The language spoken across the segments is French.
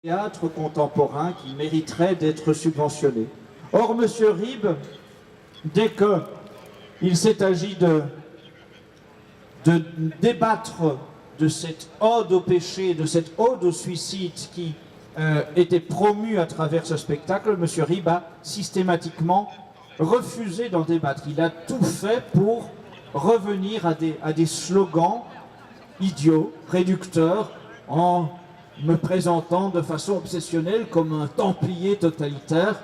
théâtre contemporain qui mériterait d'être subventionné. Or, M. Ribes, dès qu'il s'est agi de débattre de cette ode au péché, de cette ode au suicide qui était promue à travers ce spectacle, M. Ribes a systématiquement refusé d'en débattre. Il a tout fait pour revenir à des slogans idiots, réducteurs, en me présentant de façon obsessionnelle comme un templier totalitaire.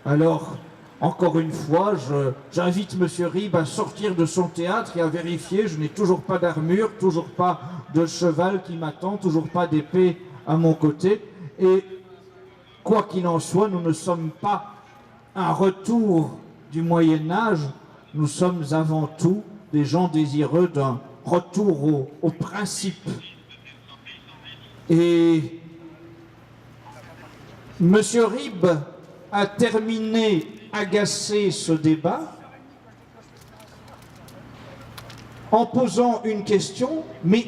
Alors, encore une fois, j'invite M. Ribes à sortir de son théâtre et à vérifier. Je n'ai toujours pas d'armure, toujours pas de cheval qui m'attend, toujours pas d'épée à mon côté. Et quoi qu'il en soit, nous ne sommes pas un retour du Moyen-Âge, nous sommes avant tout des gens désireux d'un retour au principe. Et M. Ribes a terminé agacé ce débat en posant une question, mais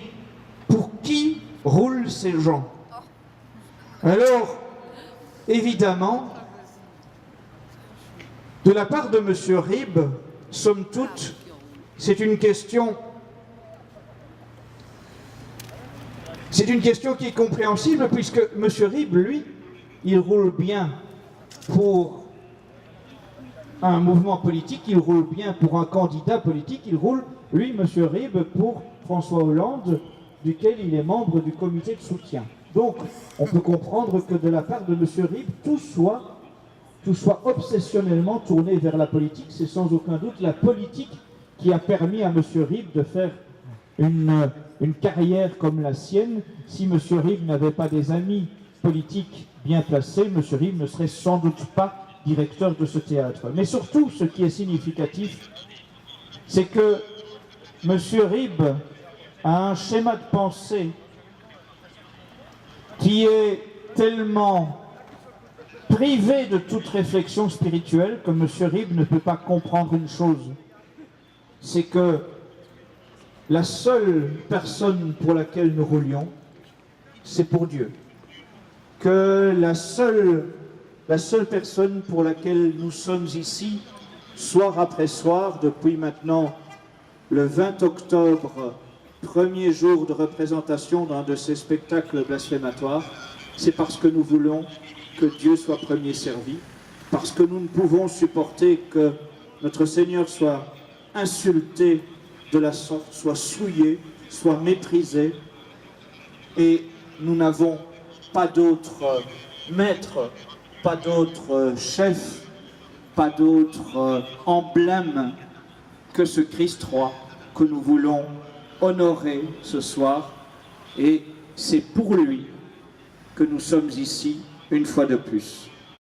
pour qui roulent ces gens? Alors, évidemment, de la part de M. Ribes, somme toute, c'est une question qui est compréhensible puisque M. Ribes, lui, il roule bien pour un mouvement politique, il roule bien pour un candidat politique, il roule, lui, M. Ribes, pour François Hollande, duquel il est membre du comité de soutien. Donc, on peut comprendre que de la part de M. Ribes, tout soit obsessionnellement tourné vers la politique. C'est sans aucun doute la politique qui a permis à M. Ribes de faire une carrière comme la sienne. Si M. Ribes n'avait pas des amis politiques bien placés, M. Ribes ne serait sans doute pas directeur de ce théâtre. Mais surtout, ce qui est significatif, c'est que M. Ribes a un schéma de pensée qui est tellement privé de toute réflexion spirituelle que M. Ribes ne peut pas comprendre une chose, c'est que la seule personne pour laquelle nous roulions, c'est pour Dieu. Que la seule personne pour laquelle nous sommes ici, soir après soir, depuis maintenant le 20 octobre, premier jour de représentation d'un de ces spectacles blasphématoires, c'est parce que nous voulons que Dieu soit premier servi, parce que nous ne pouvons supporter que notre Seigneur soit insulté de la sorte, soit souillé, soit méprisé, et nous n'avons pas d'autre maître, pas d'autre chef, pas d'autre emblème que ce Christ roi que nous voulons honorer ce soir, et c'est pour lui que nous sommes ici une fois de plus.